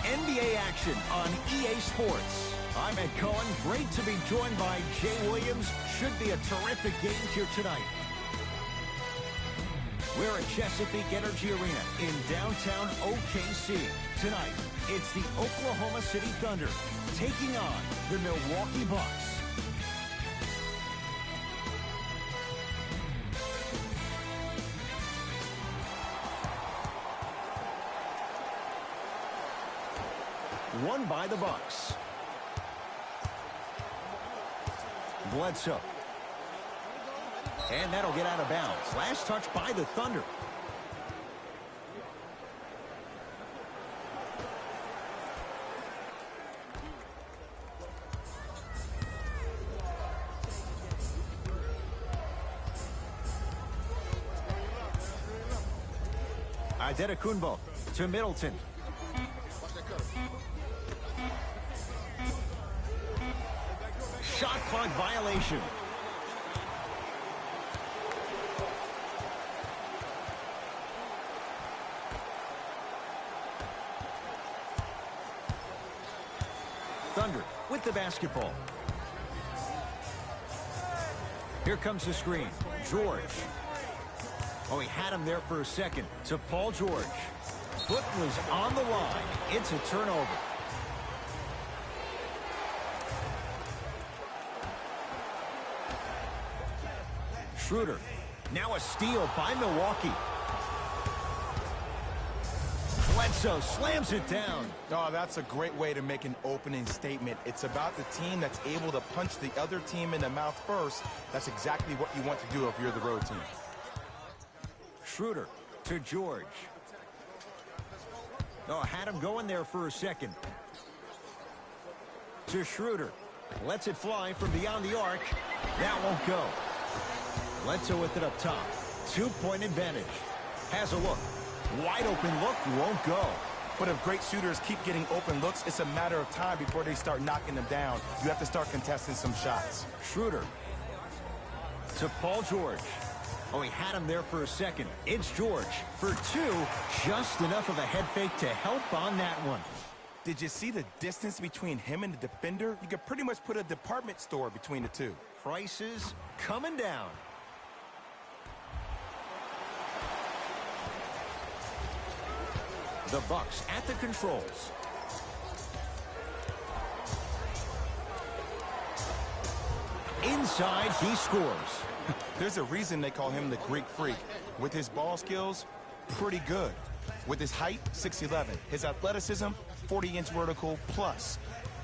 NBA action on EA Sports. I'm Ed Cohen. Great to be joined by Jay Williams. Should be a terrific game here tonight. We're at Chesapeake Energy Arena in downtown OKC. Tonight, it's the Oklahoma City Thunder taking on the Milwaukee Bucks. Won by the Bucks. Bledsoe. And that'll get out of bounds. Last touch by the Thunder. Antetokounmpo to Middleton. Shot clock violation. Thunder with the basketball. Here comes the screen. George. Oh, he had him there for a second. To Paul George. Foot was on the line. It's a turnover. Schroeder. Now a steal by Milwaukee. Bledsoe slams it down. Oh, that's a great way to make an opening statement. It's about the team that's able to punch the other team in the mouth first. That's exactly what you want to do if you're the road team. Schroeder to George. Oh, had him going there for a second. To Schroeder. Lets it fly from beyond the arc. That won't go. Bledsoe with it up top. 2-point advantage. Has a look. Wide open look, won't go. But if great shooters keep getting open looks, it's a matter of time before they start knocking them down. You have to start contesting some shots. Schroeder to Paul George. Oh, he had him there for a second. It's George for two. Just enough of a head fake to help on that one. Did you see the distance between him and the defender? You could pretty much put a department store between the two. Prices coming down. The Bucks at the controls. Inside, he scores. There's a reason they call him the Greek Freak. With his ball skills, pretty good. With his height, 6'11". His athleticism, 40-inch vertical plus.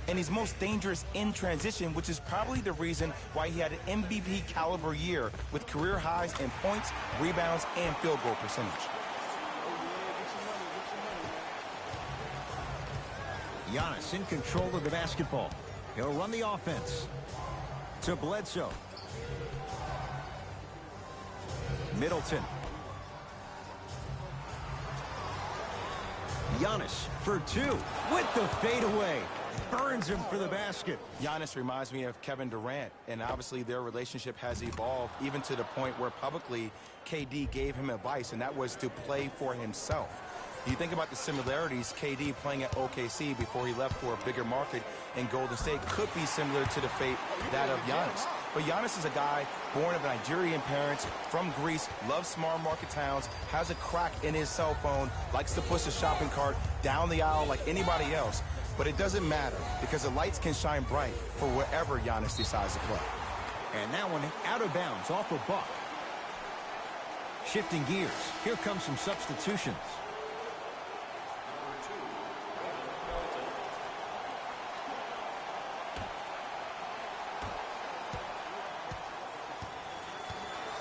And he's most dangerous in transition, which is probably the reason why he had an MVP caliber year with career highs in points, rebounds, and field goal percentage. Giannis in control of the basketball. He'll run the offense. To Bledsoe. Middleton. Giannis for two with the fadeaway. Burns him for the basket. Giannis reminds me of Kevin Durant, and obviously their relationship has evolved even to the point where publicly KD gave him advice, and that was to play for himself. You think about the similarities, KD playing at OKC before he left for a bigger market in Golden State could be similar to the fate that of Giannis. But Giannis is a guy born of Nigerian parents, from Greece, loves small market towns, has a crack in his cell phone, likes to push a shopping cart down the aisle like anybody else. But it doesn't matter because the lights can shine bright for wherever Giannis decides to play. And that one out of bounds off a buck. Shifting gears. Here comes some substitutions.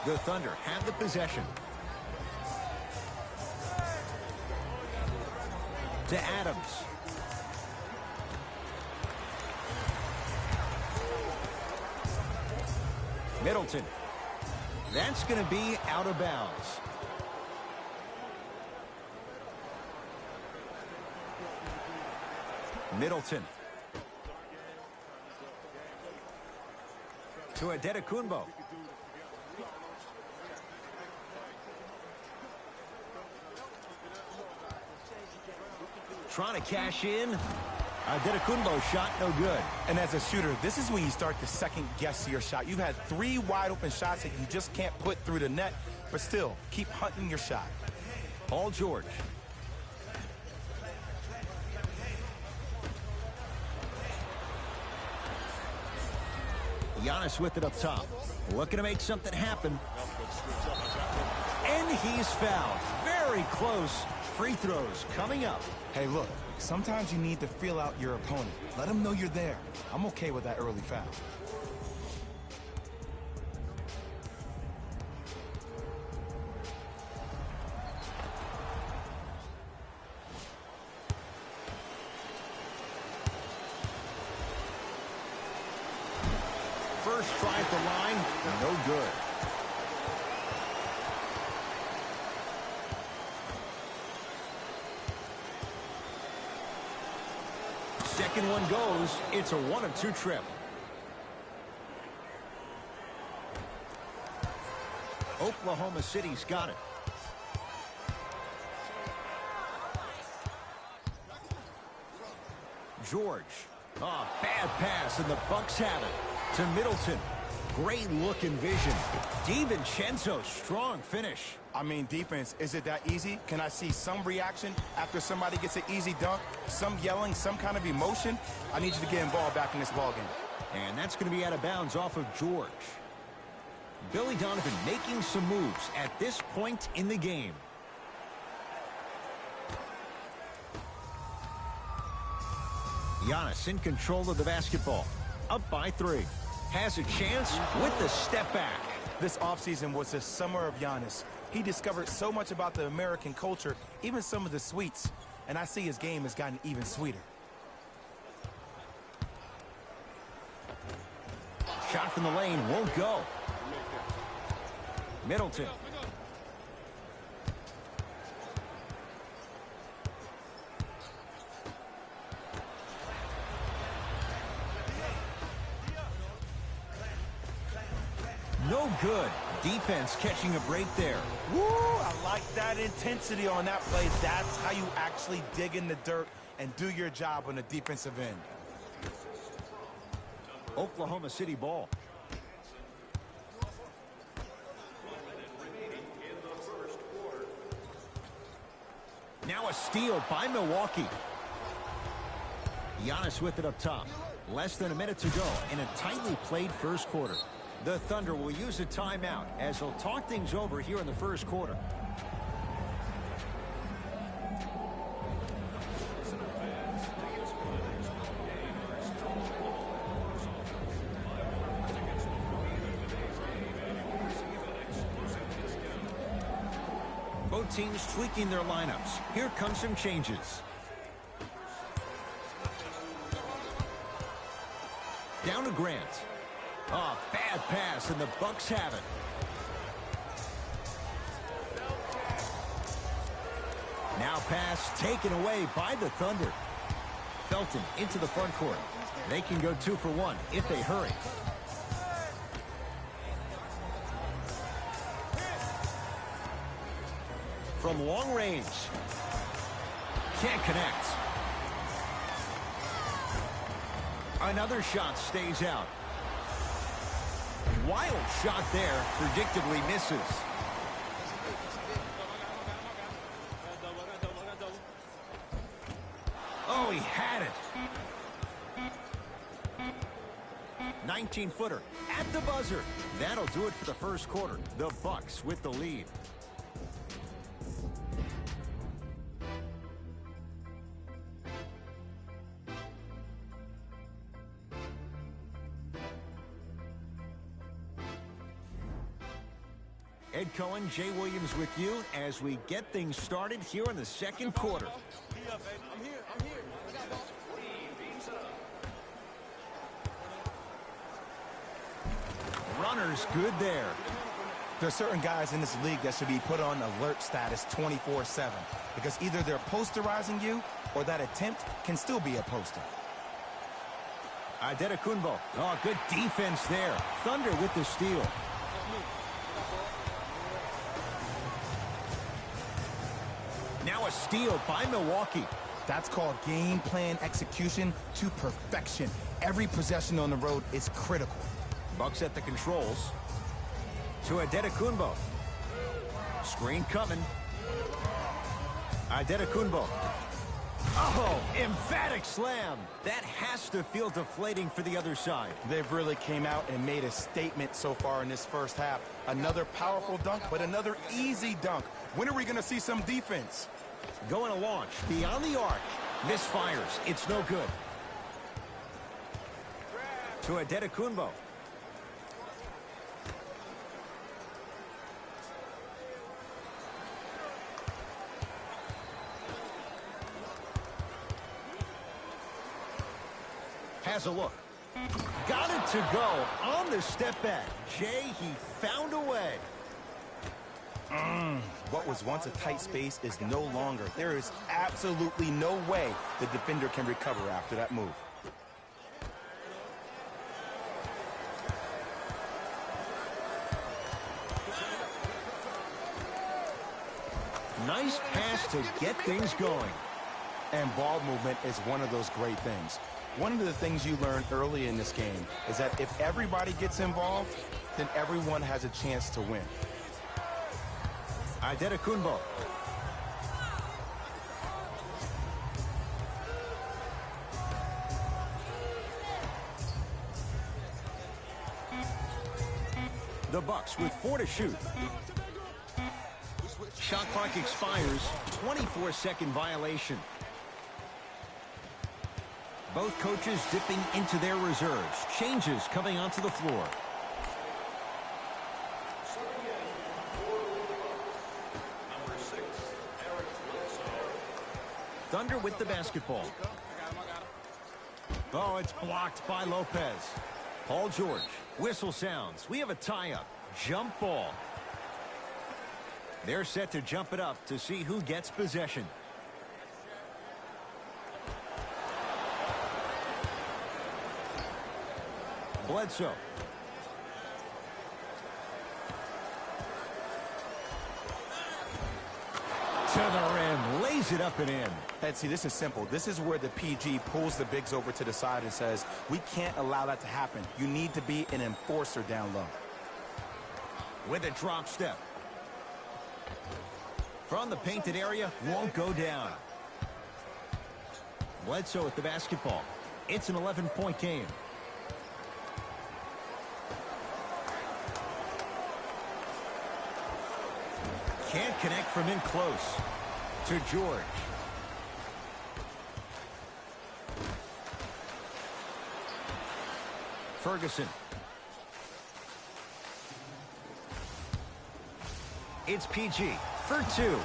The Thunder have the possession. To Adams. Middleton. That's going to be out of bounds. Middleton. To Antetokounmpo. trying to cash in. Antetokounmpo's shot, no good. And as a shooter, this is when you start to second-guess your shot. You've had 3 wide-open shots that you just can't put through the net, but still, keep hunting your shot. Paul George. Giannis with it up top. Looking to make something happen. And he's fouled. Very close. Free throws coming up. Hey, look, sometimes you need to feel out your opponent. Let them know you're there. I'm okay with that early foul. First try at the line, no good. Second one goes. It's a 1-of-2 trip. Oklahoma City's got it. George. Oh, bad pass, and the Bucks have it. To Middleton. Great look and vision. DiVincenzo, strong finish. I mean, defense, is it that easy? Can I see some reaction after somebody gets an easy dunk? Some yelling, some kind of emotion? I need you to get involved back in this ballgame. And that's going to be out of bounds off of George. Billy Donovan making some moves at this point in the game. Giannis in control of the basketball. Up by 3. Has a chance with the step back. This offseason was the summer of Giannis. He discovered so much about the American culture, even some of the sweets. And I see his game has gotten even sweeter. Shot from the lane won't go. Middleton. No good. Defense catching a break there. Woo! I like that intensity on that play. That's how you actually dig in the dirt and do your job on the defensive end. Oklahoma City ball. Now a steal by Milwaukee. Giannis with it up top. Less than a minute to go in a tightly played first quarter. The Thunder will use a timeout as they'll talk things over here in the first quarter. Both teams tweaking their lineups. Here come some changes. Down to Grant. Oh, bad pass, and the Bucks have it. Now pass taken away by the Thunder. Felton into the front court. They can go 2 for 1 if they hurry. From long range. Can't connect. Another shot stays out. Wild shot there, predictably misses. Oh, he had it. 19-footer at the buzzer. That'll do it for the first quarter. The Bucks with the lead. Ed Cohen, Jay Williams with you as we get things started here in the second quarter. Runners good there. There are certain guys in this league that should be put on alert status 24/7 because either they're posterizing you or that attempt can still be a poster. Antetokounmpo. Oh, good defense there. Thunder with the steal. Now a steal by Milwaukee. That's called game plan execution to perfection. Every possession on the road is critical. Bucks at the controls. To Adetokunbo. Screen coming. Adetokunbo. Oh, emphatic slam. That has to feel deflating for the other side. They've really came out and made a statement so far in this first half. Another powerful dunk, but another easy dunk. When are we going to see some defense? Going to launch. Beyond the arc. Misfires. It's no good. To Adetokunbo. Has a look. Got it to go on the step back. Jay, he found a way. What was once a tight space is no longer. There is absolutely no way the defender can recover after that move. Nice pass to get things going. And ball movement is one of those great things. One of the things you learn early in this game is that if everybody gets involved, then everyone has a chance to win. Adetokunbo. The Bucks with 4 to shoot. Shot clock expires. 24-second violation. Both coaches dipping into their reserves. Changes coming onto the floor. Thunder with the basketball. Oh, it's blocked by Lopez. Paul George. Whistle sounds. We have a tie-up. Jump ball. They're set to jump it up to see who gets possession. Bledsoe. To the rim, lays it up and in. And see, this is simple. This is where the PG pulls the bigs over to the side and says, we can't allow that to happen. You need to be an enforcer down low. With a drop step. From the painted area, won't go down. Bledsoe with the basketball. It's an 11-point game. Can't connect from in close. To George. Ferguson. It's PG for 2.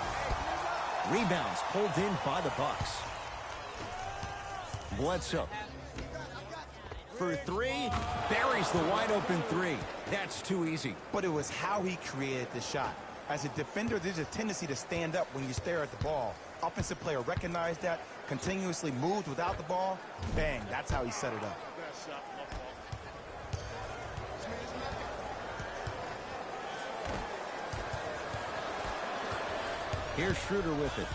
Rebounds pulled in by the Bucks. Bledsoe. For 3. Buries the wide open 3. That's too easy. But it was how he created the shot. As a defender, there's a tendency to stand up when you stare at the ball. Offensive player recognized that, continuously moved without the ball. Bang, that's how he set it up. Here's Schroeder with it.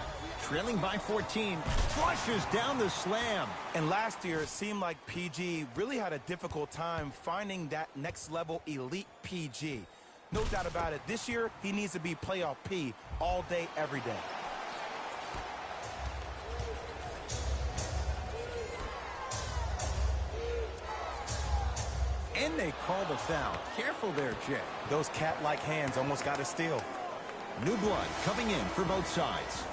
Trailing by 14. Flushes down the slam. And last year, it seemed like PG really had a difficult time finding that next level elite PG. No doubt about it. This year, he needs to be playoff P all day, every day. And they call the foul. Careful there, Jay. Those cat-like hands almost got a steal. New blood coming in for both sides.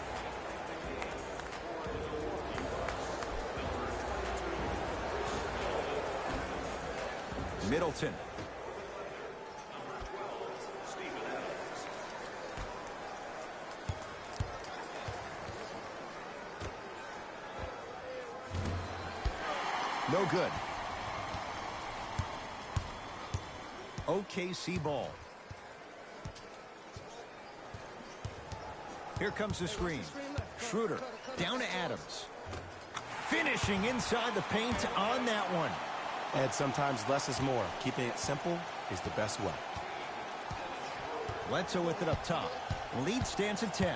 Middleton. No good. OKC ball. Here comes the screen. Schroeder down to Adams. Finishing inside the paint on that one. And sometimes less is more. Keeping it simple is the best way. Bledsoe with it up top. Lead stands at 10.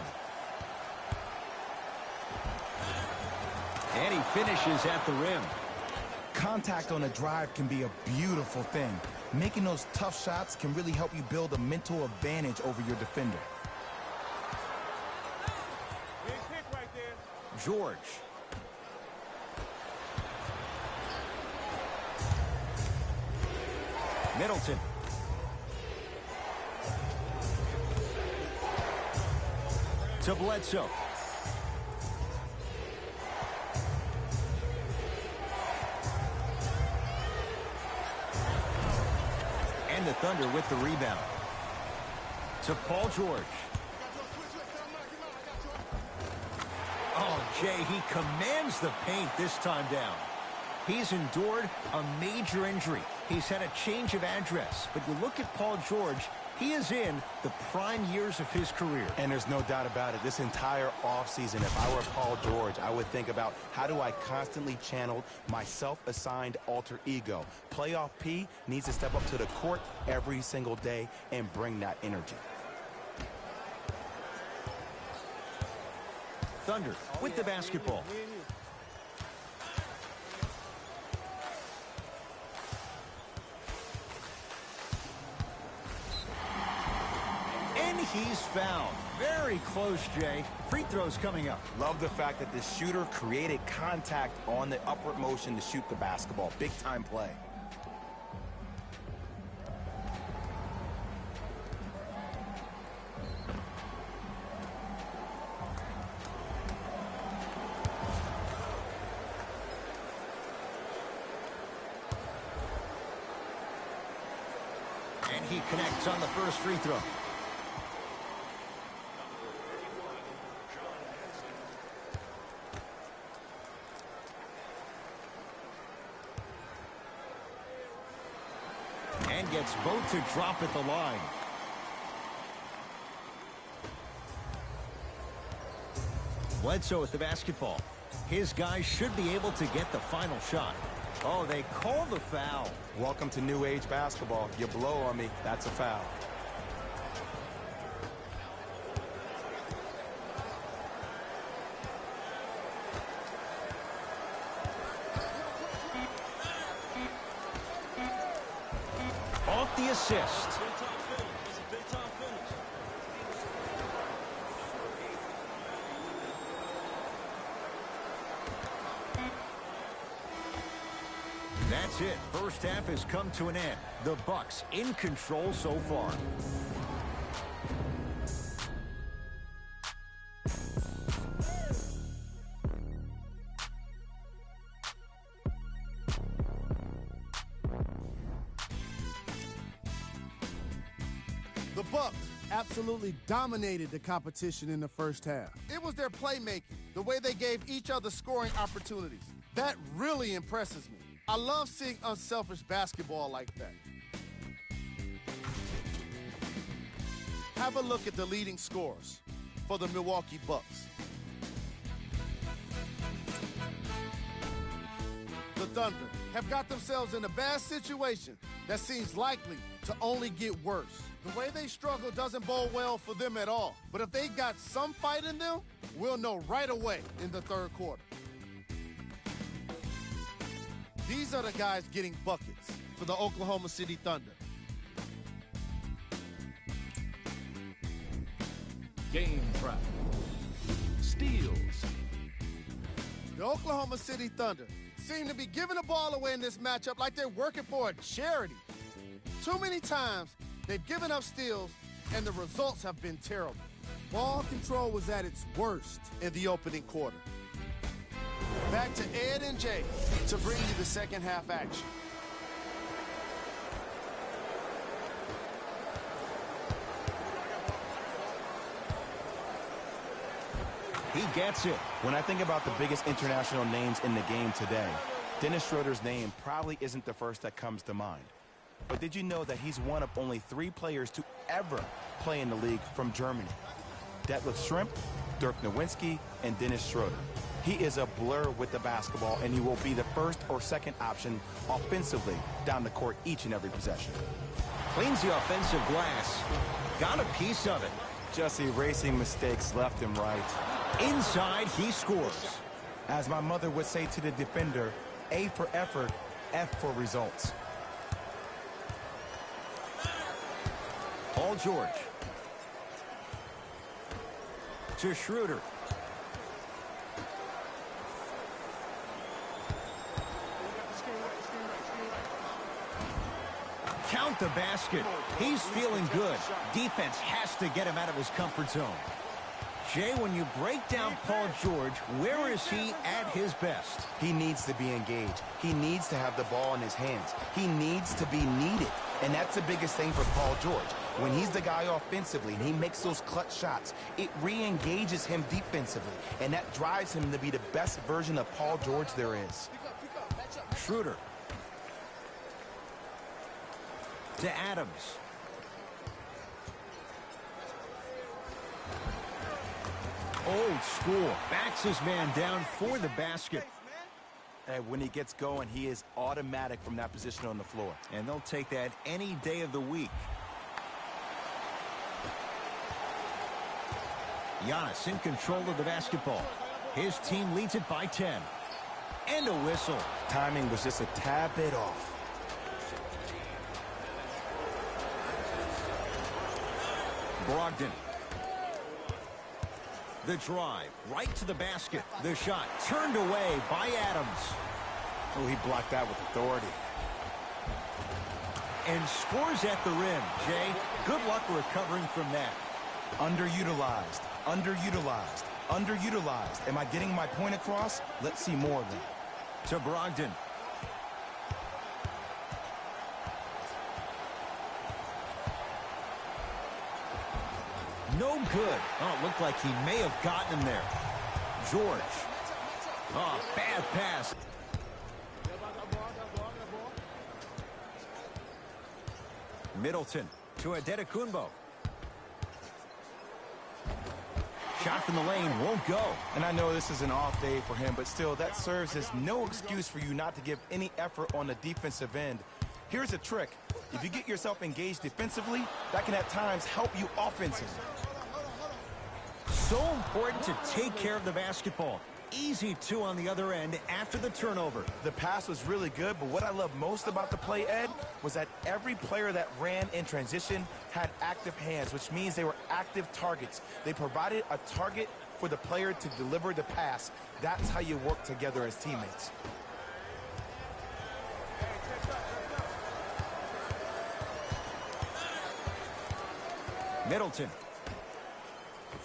And he finishes at the rim. Contact on a drive can be a beautiful thing. Making those tough shots can really help you build a mental advantage over your defender. George. Middleton. To Bledsoe. And the Thunder with the rebound. To Paul George. Oh, Jay, he commands the paint this time down. He's endured a major injury. He's had a change of address. But you look at Paul George, he is in the prime years of his career. And there's no doubt about it. This entire offseason, if I were Paul George, I would think about how do I constantly channel my self-assigned alter ego. Playoff P needs to step up to the court every single day and bring that energy. Thunder with the basketball. And he's fouled. Very close, Jay. Free throws coming up. Love the fact that the shooter created contact on the upward motion to shoot the basketball. Big time play. And he connects on the first free throw. And gets both to drop at the line. Bledsoe with the basketball. His guys should be able to get the final shot. Oh, they call the foul. Welcome to new age basketball. You blow on me, that's a foul. Off the assist. That's it. First half has come to an end. The Bucks in control so far. The Bucks absolutely dominated the competition in the first half. It was their playmaking, the way they gave each other scoring opportunities. That really impresses me. I love seeing unselfish basketball like that. Have a look at the leading scorers for the Milwaukee Bucks. The Thunder have got themselves in a bad situation that seems likely to only get worse. The way they struggle doesn't bode well for them at all. But if they got some fight in them, we'll know right away in the third quarter. These are the guys getting buckets for the Oklahoma City Thunder. Game prep. Steals. The Oklahoma City Thunder seem to be giving the ball away in this matchup like they're working for a charity. Too many times, they've given up steals, and the results have been terrible. Ball control was at its worst in the opening quarter. Back to Ed and Jay to bring you the second half action. He gets it. When I think about the biggest international names in the game today, Dennis Schroeder's name probably isn't the first that comes to mind. But did you know that he's one of only 3 players to ever play in the league from Germany? Detlef Schrempf, Dirk Nowitzki, and Dennis Schroeder. He is a blur with the basketball, and he will be the first or second option offensively down the court each and every possession. Cleans the offensive glass. Got a piece of it. Just erasing mistakes left and right. Inside, he scores. As my mother would say to the defender, A for effort, F for results. Paul George. To Schroeder. Count the basket. He's feeling good. Defense has to get him out of his comfort zone. Jay, when you break down Paul George, where is he at his best? He needs to be engaged. He needs to have the ball in his hands. He needs to be needed. And that's the biggest thing for Paul George. When he's the guy offensively and he makes those clutch shots, it re-engages him defensively. And that drives him to be the best version of Paul George there is. Schroeder. To Adams. Old school. Backs his man down for the basket. And when he gets going, he is automatic from that position on the floor. And they'll take that any day of the week. Giannis in control of the basketball. His team leads it by 10. And a whistle. Timing was just a tad bit off. Brogdon. The drive, right to the basket. The shot turned away by Adams. Oh, he blocked that with authority. And scores at the rim. Jay, good luck recovering from that. Underutilized, underutilized, underutilized. Am I getting my point across? Let's see more of that. To Brogdon. No good. Oh, it looked like he may have gotten him there. George. Oh, bad pass. Middleton to Adetokunbo. Shot from the lane won't go. And I know this is an off day for him, but still, that serves as no excuse for you not to give any effort on the defensive end. Here's a trick. If you get yourself engaged defensively, that can at times help you offensively. So important to take care of the basketball. Easy two on the other end after the turnover. The pass was really good, but what I love most about the play, Ed, was that every player that ran in transition had active hands, which means they were active targets. They provided a target for the player to deliver the pass. That's how you work together as teammates. Middleton.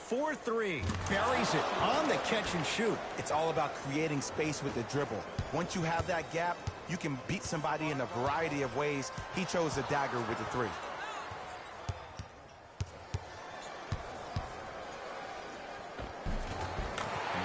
4-3. Buries it on the catch and shoot. It's all about creating space with the dribble. Once you have that gap, you can beat somebody in a variety of ways. He chose the dagger with the three.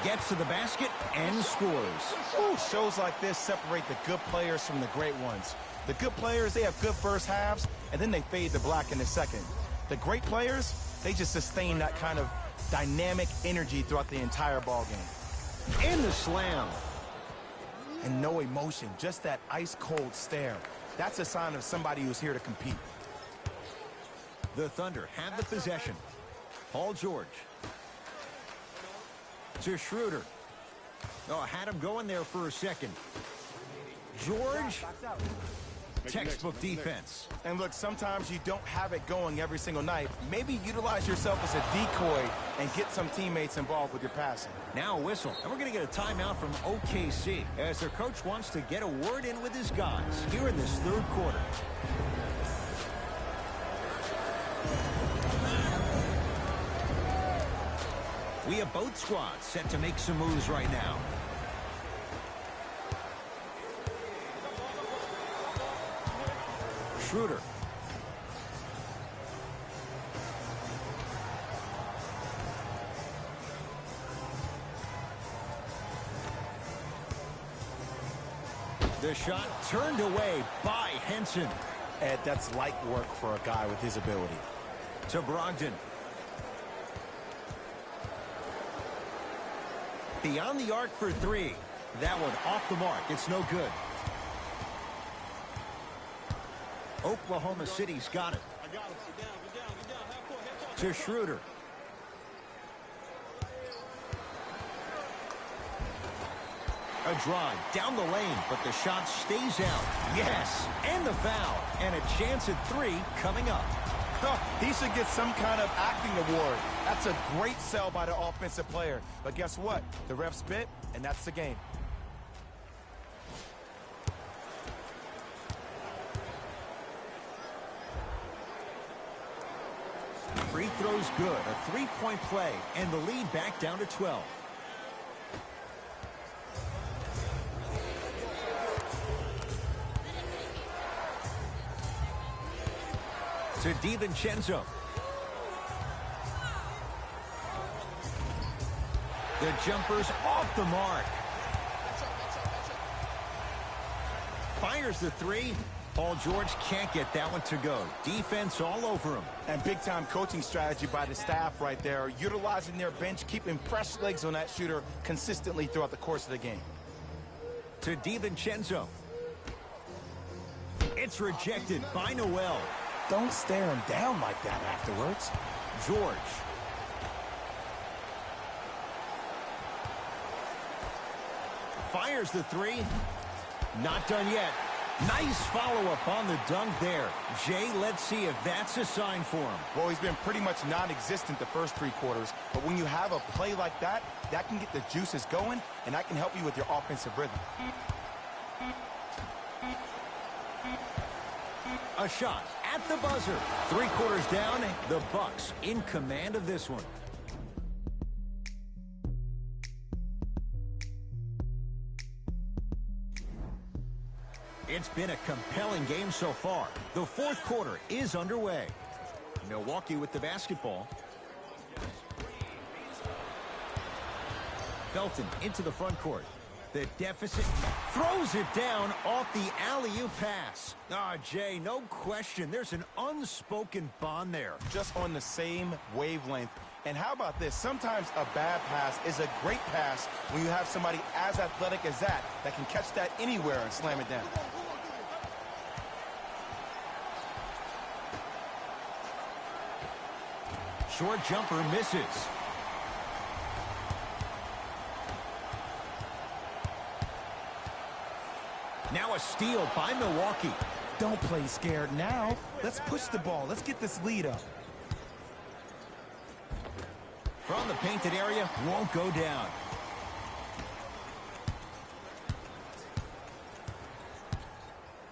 Gets to the basket and scores. Ooh, shows like this separate the good players from the great ones. The good players, they have good first halves, and then they fade to black in the second. The great players, they just sustain that kind of dynamic energy throughout the entire ball game. And the slam. And no emotion, just that ice-cold stare. That's a sign of somebody who's here to compete. The Thunder have the possession. Paul George. To Schroeder. Oh, had him going there for a second. George. Textbook defense. And look, sometimes you don't have it going every single night. Maybe utilize yourself as a decoy and get some teammates involved with your passing. Now a whistle. And we're going to get a timeout from OKC as their coach wants to get a word in with his guys here in this third quarter. We have both squads set to make some moves right now. Schroeder. The shot turned away by Henson. Ed, that's light work for a guy with his ability. To Brogdon. Beyond the arc for three. That one off the mark. It's no good. Oklahoma City's got it. To Schroeder. A drive down the lane, but the shot stays out. Yes, and the foul. And a chance at 3 coming up. He should get some kind of acting award. That's a great sell by the offensive player. But guess what? The ref spit, and that's the game. Free throw's good. A 3-point play, and the lead back down to 12. To DiVincenzo. The jumper's off the mark. Fires the 3. Paul George can't get that one to go. Defense all over him. And big-time coaching strategy by the staff right there, utilizing their bench, keeping fresh legs on that shooter consistently throughout the course of the game. To DiVincenzo. It's rejected by Noel. Don't stare him down like that afterwards. George. Fires the 3. Not done yet. Nice follow-up on the dunk there. Jay, let's see if that's a sign for him. Well, he's been pretty much non-existent the first 3 quarters, but when you have a play like that, that can get the juices going, and that can help you with your offensive rhythm. A shot at the buzzer. 3 quarters down, the Bucks in command of this one. It's been a compelling game so far. The 4th quarter is underway. Milwaukee with the basketball. Felton into the front court. The deficit throws it down off the alley-oop pass. Jay, no question. There's an unspoken bond there. Just on the same wavelength. And how about this? Sometimes a bad pass is a great pass when you have somebody as athletic as that can catch that anywhere and slam it down. Short jumper misses. Now a steal by Milwaukee. Don't play scared now. Let's push the ball. Let's get this lead up. From the painted area, won't go down.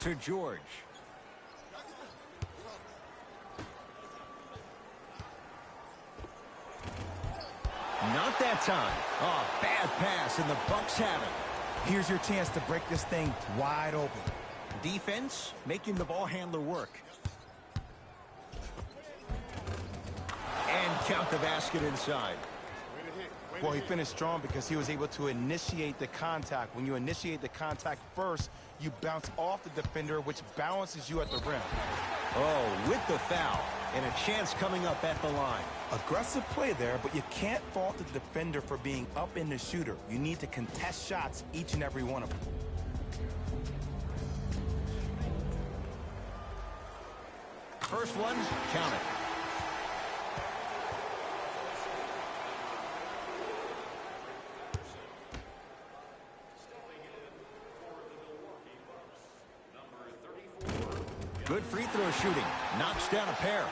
To George. Not that time. Oh, bad pass, and the Bucks have it. Here's your chance to break this thing wide open. Defense making the ball handler work. And count the basket inside. Well, he finished strong because he was able to initiate the contact. When you initiate the contact first, you bounce off the defender, which balances you at the rim. Oh, with the foul. And a chance coming up at the line. Aggressive play there, but you can't fault the defender for being up in the shooter. You need to contest shots, each and every one of them. First one, count it. Good free throw shooting. Knocks down a pair.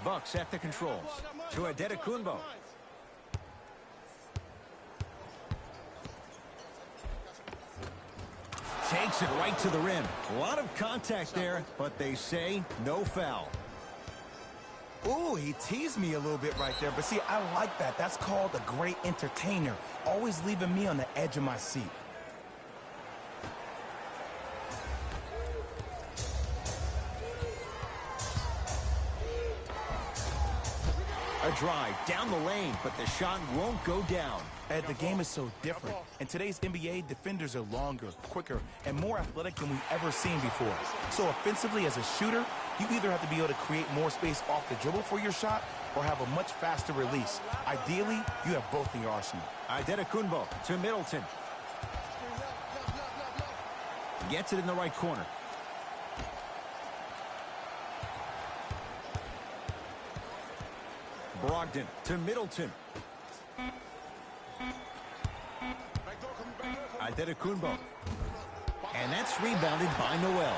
Bucks at the controls. To Adetokunbo. Takes it right to the rim. A lot of contact there, but they say no foul. Ooh, he teased me a little bit right there. But see, I like that. That's called a great entertainer. Always leaving me on the edge of my seat. A drive down the lane, but the shot won't go down. Ed, the game is so different. In today's NBA, defenders are longer, quicker, and more athletic than we've ever seen before. So offensively, as a shooter, you either have to be able to create more space off the dribble for your shot or have a much faster release. Ideally, you have both in your arsenal. Adetokunbo to Middleton. Gets it in the right corner. Brogdon to Middleton. Antetokounmpo. And that's rebounded by Noel.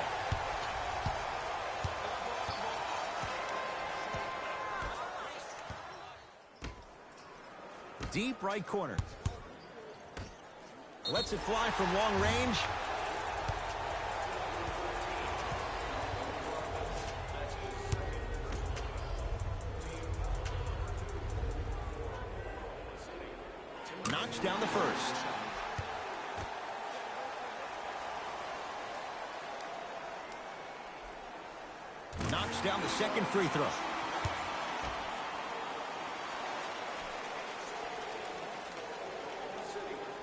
Deep right corner. Lets it fly from long range. Knocks down the first. Knocks down the second free throw.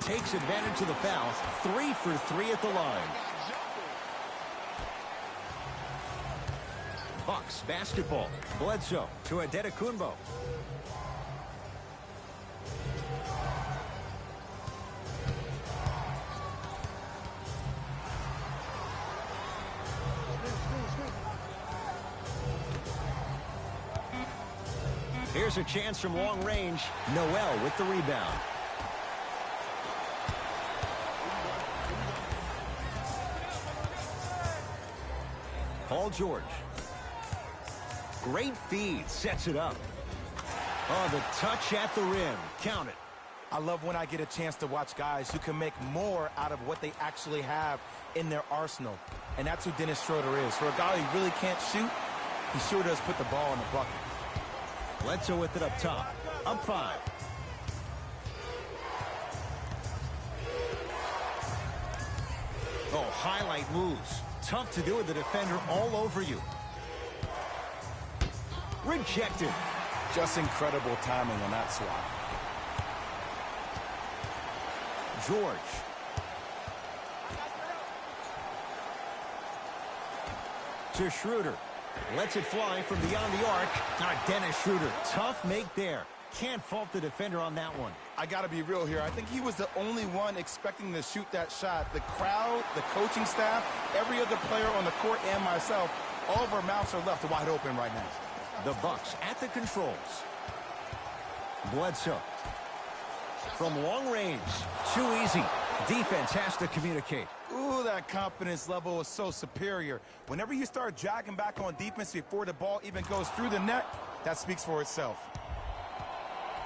Takes advantage of the foul. 3 for 3 at the line. Bucks basketball. Bledsoe to Antetokounmpo. Here's a chance from long range. Noel with the rebound. Paul George. Great feed. Sets it up. Oh, the touch at the rim. Count it. I love when I get a chance to watch guys who can make more out of what they actually have in their arsenal. And that's who Dennis Schroeder is. For a guy who really can't shoot, he sure does put the ball in the bucket. Bledsoe with it up top. Up 5. Oh, highlight moves. Tough to do with the defender all over you. Rejected. Just incredible timing on that swat. George. To Schroeder. Lets it fly from beyond the arc. Dennis Schroeder. Tough make there. Can't fault the defender on that one. I got to be real here. I think he was the only one expecting to shoot that shot. The crowd, the coaching staff, every other player on the court, and myself, all of our mouths are left wide open right now. The Bucks at the controls. Bledsoe. From long range. Too easy. Defense has to communicate. Ooh, that confidence level is so superior. Whenever you start jogging back on defense before the ball even goes through the net, that speaks for itself.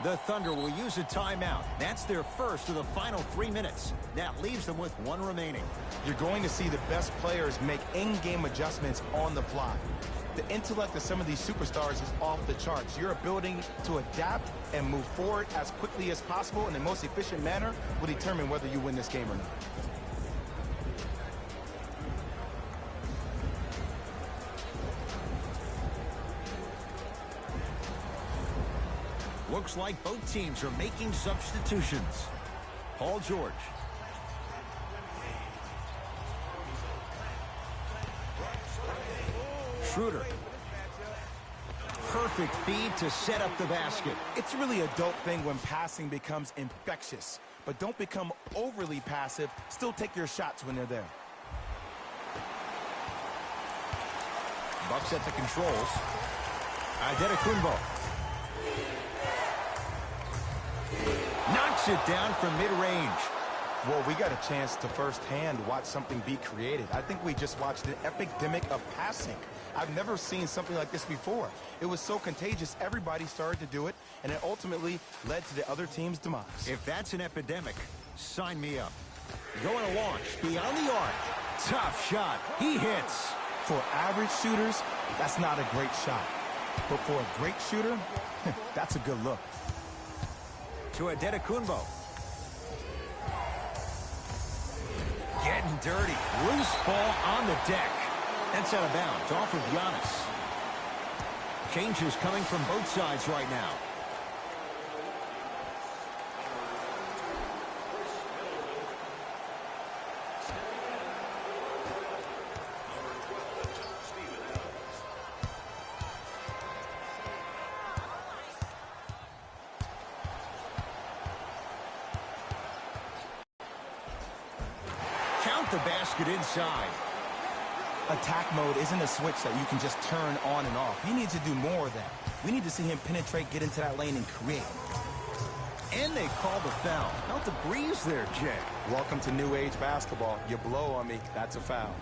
The Thunder will use a timeout. That's their first of the final 3 minutes. That leaves them with 1 remaining. You're going to see the best players make in-game adjustments on the fly. The intellect of some of these superstars is off the charts. Your ability to adapt and move forward as quickly as possible in the most efficient manner will determine whether you win this game or not. Looks like both teams are making substitutions. Paul George. Schroeder. Perfect feed to set up the basket. It's really a dope thing when passing becomes infectious. But don't become overly passive. Still take your shots when they're there. Bucks at the controls. Antetokounmpo. Knocks it down from mid-range. Well, we got a chance to firsthand watch something be created. I think we just watched an epidemic of passing. I've never seen something like this before. It was so contagious, everybody started to do it, and it ultimately led to the other team's demise. If that's an epidemic, sign me up. Going to launch beyond the arc. Tough shot. He hits. For average shooters, that's not a great shot. But for a great shooter, that's a good look. To Antetokounmpo. Getting dirty. Loose ball on the deck. That's out of bounds. Off of Giannis. Changes coming from both sides right now. Count the basket inside. Attack mode isn't a switch that you can just turn on and off. He needs to do more of that. We need to see him penetrate, get into that lane, and create. And they call the foul. Felt the breeze there, Jay. Welcome to new age basketball. You blow on me, that's a foul.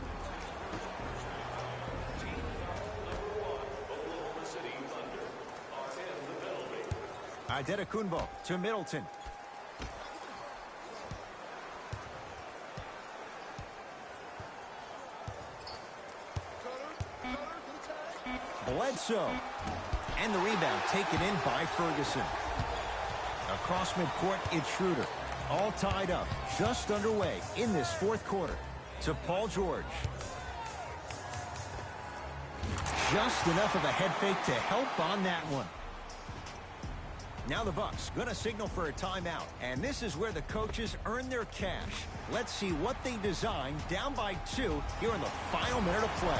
Antetokounmpo to Middleton. Bledsoe. And the rebound taken in by Ferguson. Across midcourt, it's Schroeder. All tied up, just underway in this fourth quarter. To Paul George. Just enough of a head fake to help on that one. Now the Bucks going to signal for a timeout. And this is where the coaches earn their cash. Let's see what they design down by 2 here in the final minute of play.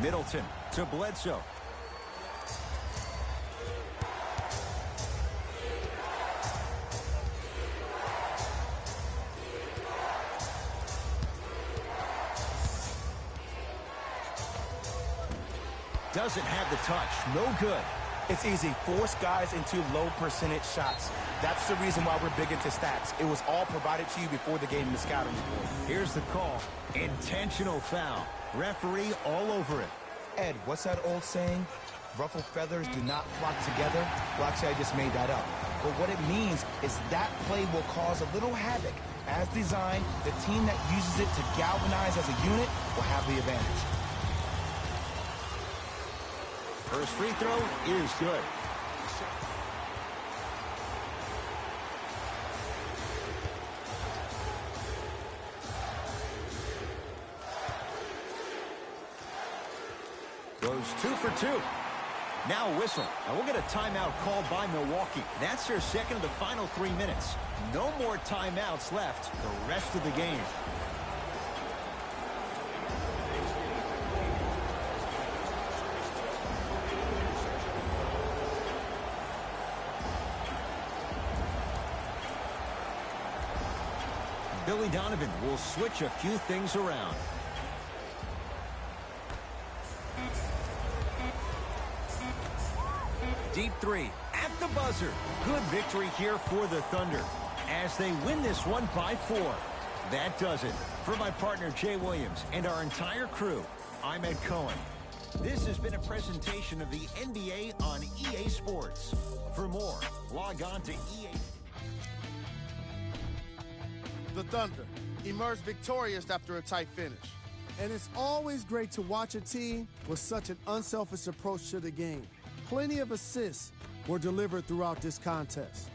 Middleton to Bledsoe. Doesn't have the touch. No good. It's easy. Force guys into low percentage shots. That's the reason why we're big into stats. It was all provided to you before the game in the scouting report. Here's the call. Intentional foul. Referee all over it. Ed, what's that old saying? Ruffled feathers do not flock together? Well, actually, I just made that up. But what it means is that play will cause a little havoc. As designed, the team that uses it to galvanize as a unit will have the advantage. First free throw is good. Goes 2 for 2. Now a whistle. And we'll get a timeout called by Milwaukee. That's their second of the final 3 minutes. No more timeouts left the rest of the game. Billy Donovan will switch a few things around. Deep three at the buzzer. Good victory here for the Thunder as they win this one by 4. That does it. For my partner Jay Williams and our entire crew, I'm Ed Cohen. This has been a presentation of the NBA on EA Sports. For more, log on to EA. The Thunder emerged victorious after a tight finish. And it's always great to watch a team with such an unselfish approach to the game. Plenty of assists were delivered throughout this contest.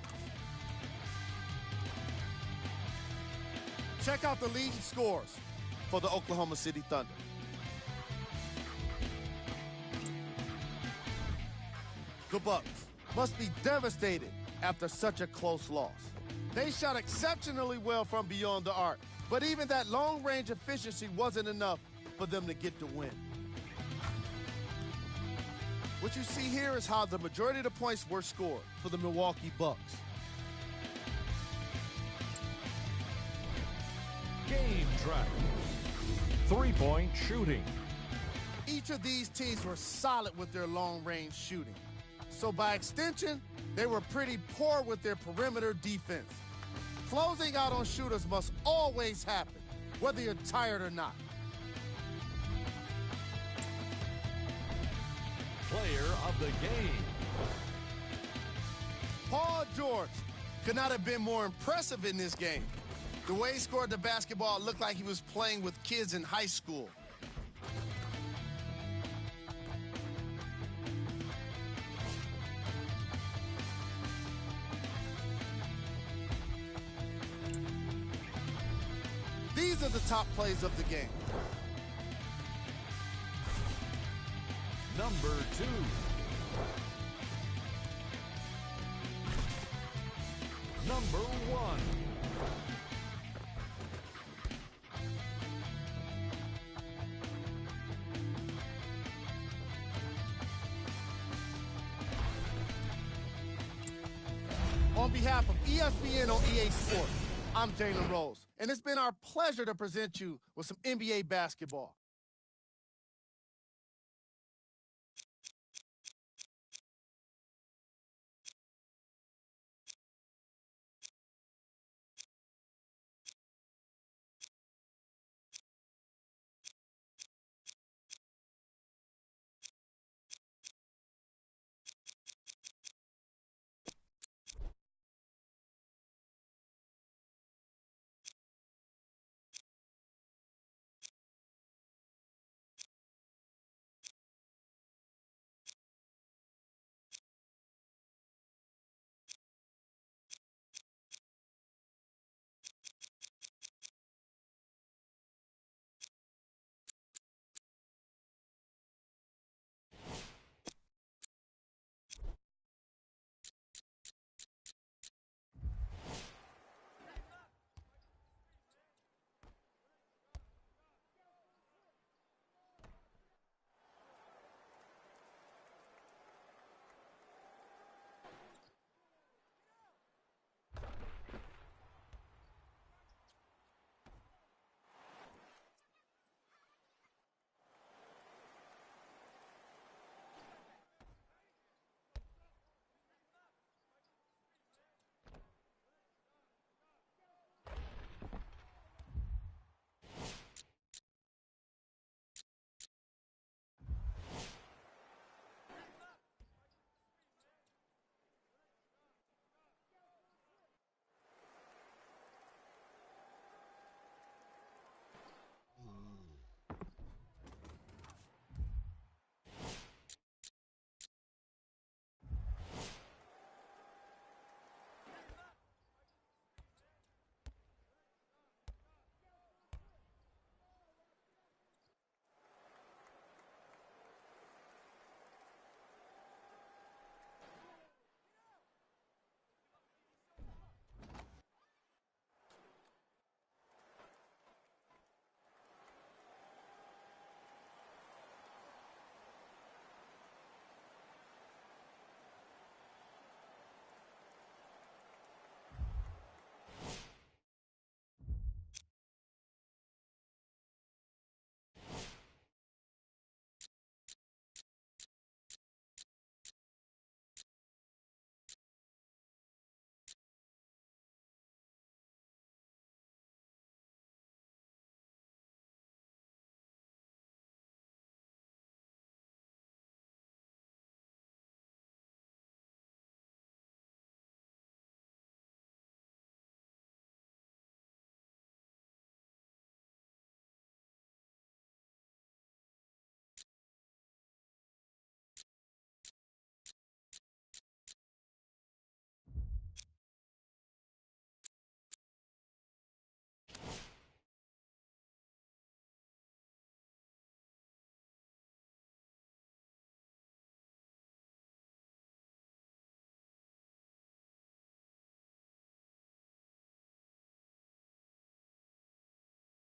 Check out the leading scores for the Oklahoma City Thunder. The Bucks must be devastated after such a close loss. They shot exceptionally well from beyond the arc, but even that long-range efficiency wasn't enough for them to get the win. What you see here is how the majority of the points were scored for the Milwaukee Bucks. Game track. Three-point shooting. Each of these teams were solid with their long-range shooting. So by extension, they were pretty poor with their perimeter defense. Closing out on shooters must always happen, whether you're tired or not. Player of the game. Paul George could not have been more impressive in this game. The way he scored the basketball looked like he was playing with kids in high school. These are the top plays of the game. Number 2. Number 1. On behalf of ESPN on EA Sports, I'm Jalen Rose, and it's been our pleasure to present you with some NBA basketball.